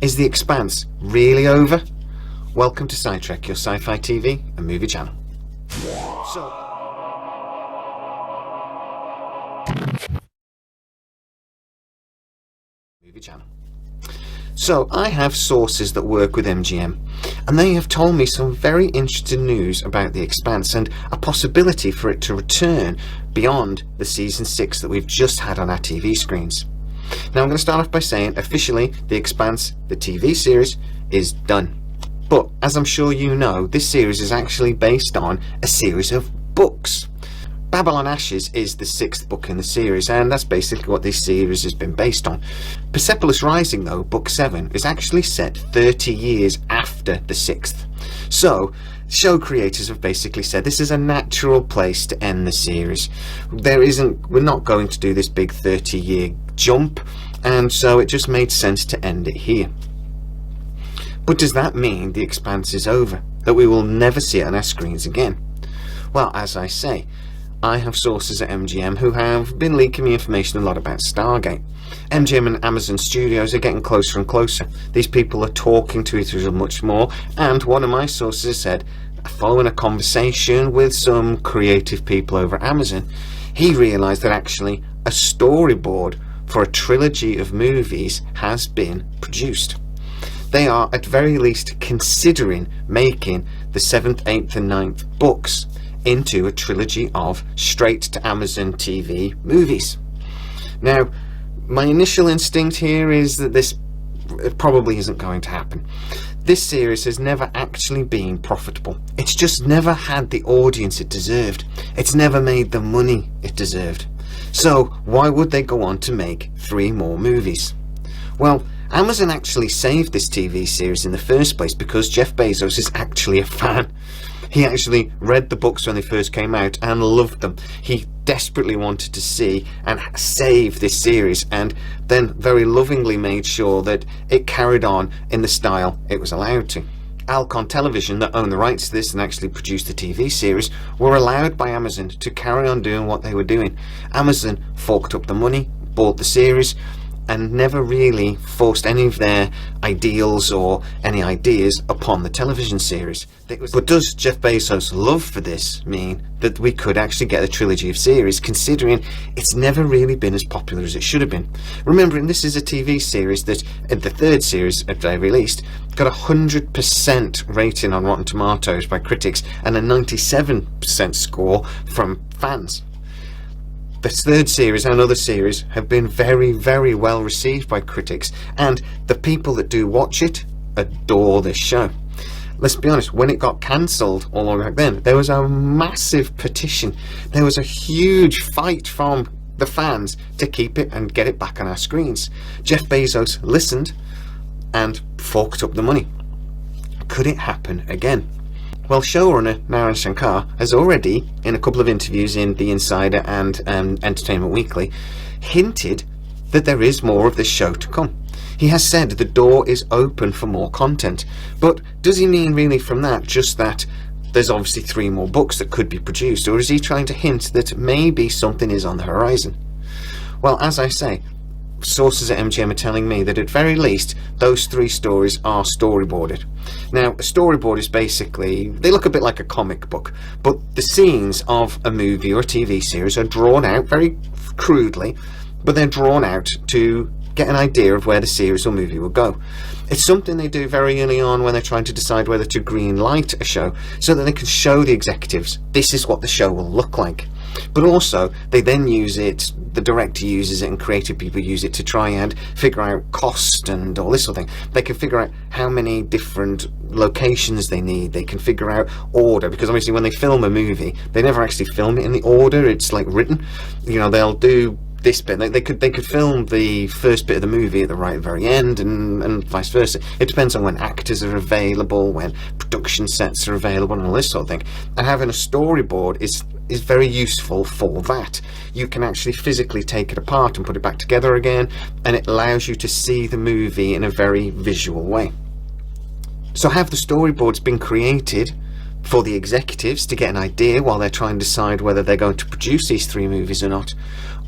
Is The Expanse really over? Welcome to Sidetrack, your sci-fi TV and movie channel. So I have sources that work with MGM, and they have told me some very interesting news about The Expanse and a possibility for it to return beyond the season 6 that we've just had on our TV screens. Now I'm going to start off by saying officially The Expanse, the TV series, is done. But as I'm sure you know, this series is actually based on a series of books. Babylon Ashes is the 6th book in the series, and that's basically what this series has been based on. Persepolis Rising, though, book 7, is actually set 30 years after the 6th. So, show creators have basically said this is a natural place to end the series. We're not going to do this big 30-year jump, and so it just made sense to end it here. But does that mean The Expanse is over? That we will never see it on our screens again? Well, as I say, I have sources at MGM who have been leaking me information a lot about Stargate. MGM and Amazon Studios are getting closer and closer. These people are talking to each other much more, and one of my sources said, following a conversation with some creative people over at Amazon, he realised that actually a storyboard for a trilogy of movies has been produced. They are at very least considering making the 7th, 8th and 9th books into a trilogy of straight to Amazon TV movies. Now, my initial instinct here is that this probably isn't going to happen. This series has never actually been profitable. It's just never had the audience it deserved. It's never made the money it deserved. So why would they go on to make 3 more movies? Well, Amazon actually saved this TV series in the first place because Jeff Bezos is actually a fan. He actually read the books when they first came out and loved them. He desperately wanted to see and save this series, and then very lovingly made sure that it carried on in the style it was allowed to. Alcon Television, that own the rights to this and actually produced the TV series, were allowed by Amazon to carry on doing what they were doing. Amazon forked up the money, bought the series, and never really forced any of their ideals or any ideas upon the television series. But does Jeff Bezos' love for this mean that we could actually get a trilogy of series, considering it's never really been as popular as it should have been? Remembering this is a TV series that, in the 3rd series that they released, got a 100% rating on Rotten Tomatoes by critics and a 97% score from fans. The 3rd series and other series have been very, very well received by critics, and the people that do watch it adore this show. Let's be honest, when it got cancelled all along back then, there was a massive petition. There was a huge fight from the fans to keep it and get it back on our screens. Jeff Bezos listened and forked up the money. Could it happen again? Well, showrunner Narayan Shankar has already, in a couple of interviews in The Insider and Entertainment Weekly, hinted that there is more of this show to come. He has said the door is open for more content, but does he mean really from that just that there's obviously 3 more books that could be produced, or is he trying to hint that maybe something is on the horizon? Well, as I say, sources at MGM are telling me that at very least those 3 stories are storyboarded. Now, a storyboard is basically, they look a bit like a comic book, but the scenes of a movie or a TV series are drawn out very crudely, but they're drawn out to get an idea of where the series or movie will go. It's something they do very early on when they're trying to decide whether to green light a show, so that they can show the executives this is what the show will look like. But also they then use it, the director uses it and creative people use it to try and figure out cost and all this sort of thing. They can figure out how many different locations they need. They can figure out order, because obviously when they film a movie they never actually film it in the order it's like written. You know, they'll do this bit, they could film the first bit of the movie at the very end, and vice versa. It depends on when actors are available, when production sets are available and all this sort of thing. And having a storyboard is very useful for that. You can actually physically take it apart and put it back together again, and it allows you to see the movie in a very visual way. So have the storyboards been created for the executives to get an idea while they're trying to decide whether they're going to produce these 3 movies or not?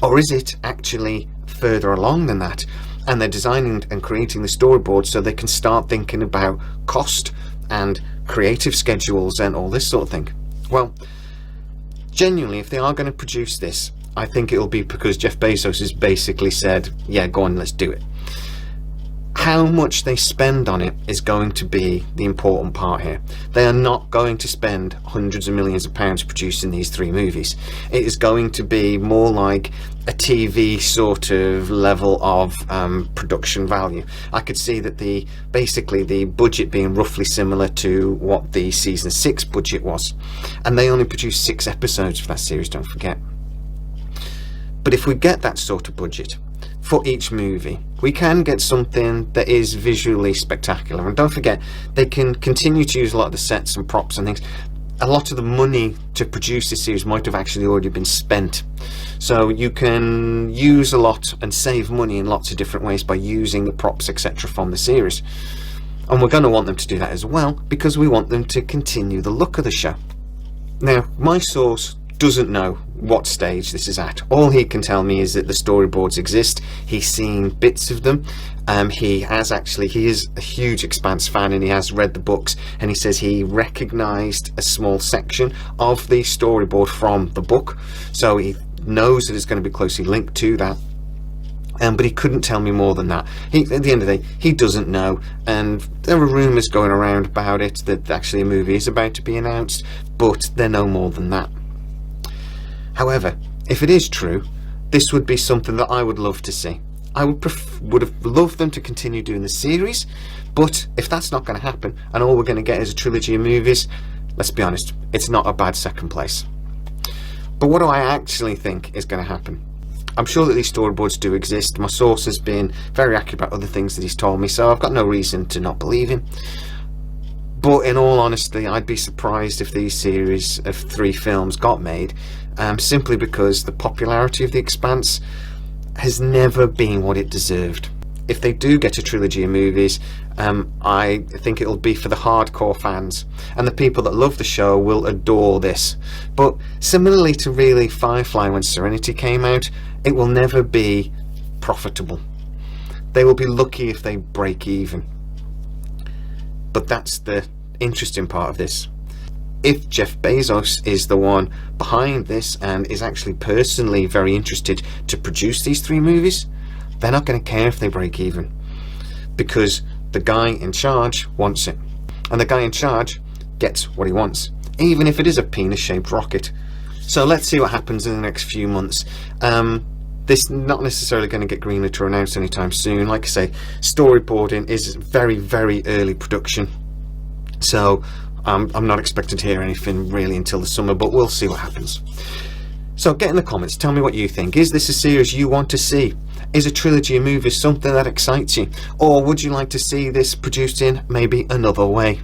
Or is it actually further along than that? and they're designing and creating the storyboard so they can start thinking about cost and creative schedules and all this sort of thing. Well, genuinely, if they are going to produce this, I think it'll be because Jeff Bezos has basically said, yeah, go on, let's do it. How much they spend on it is going to be the important part here. They are not going to spend hundreds of millions of pounds producing these 3 movies. It is going to be more like a TV sort of level of production value. I could see that basically the budget being roughly similar to what the season 6 budget was, and they only produced 6 episodes for that series, don't forget. But if we get that sort of budget for each movie, we can get something that is visually spectacular. And don't forget, they can continue to use a lot of the sets and props and things. A lot of the money to produce this series might have actually already been spent, so you can use a lot and save money in lots of different ways by using the props, etc., from the series. And we're going to want them to do that as well, because we want them to continue the look of the show. Now, my source doesn't know what stage this is at. All he can tell me is that the storyboards exist. He's seen bits of them. He is a huge Expanse fan, and he has read the books, and he says he recognized a small section of the storyboard from the book, so he knows that it's going to be closely linked to that. But he couldn't tell me more than that. At the end of the day, he doesn't know, and there are rumours going around about it that actually a movie is about to be announced, but they're no more than that. However, if it is true, this would be something that I would love to see. I would have loved them to continue doing the series, but if that's not going to happen and all we're going to get is a trilogy of movies, let's be honest, it's not a bad second place. But what do I actually think is going to happen? I'm sure that these storyboards do exist. My source has been very accurate about other things that he's told me, so I've got no reason to not believe him. But in all honesty, I'd be surprised if these series of 3 films got made, simply because the popularity of The Expanse has never been what it deserved. If they do get a trilogy of movies, I think it'll be for the hardcore fans, and the people that love the show will adore this. But similarly to really Firefly when Serenity came out, it will never be profitable. They will be lucky if they break even. But that's the interesting part of this. If Jeff Bezos is the one behind this and is actually personally very interested to produce these 3 movies, they're not going to care if they break even, because the guy in charge wants it, and the guy in charge gets what he wants, even if it is a penis-shaped rocket. So let's see what happens in the next few months. This is not necessarily going to get greenlit or announced anytime soon. Like I say, storyboarding is very, very early production, so I'm not expecting to hear anything really until the summer, but we'll see what happens. So get in the comments, tell me what you think. Is this a series you want to see? Is a trilogy of movies something that excites you? Or would you like to see this produced in maybe another way?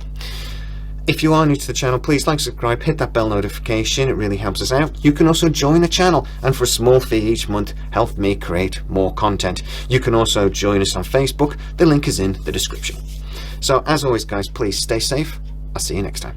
If you are new to the channel, please like, subscribe, hit that bell notification, it really helps us out. You can also join the channel, and for a small fee each month, help me create more content. You can also join us on Facebook, the link is in the description. So as always guys, please stay safe. I'll see you next time.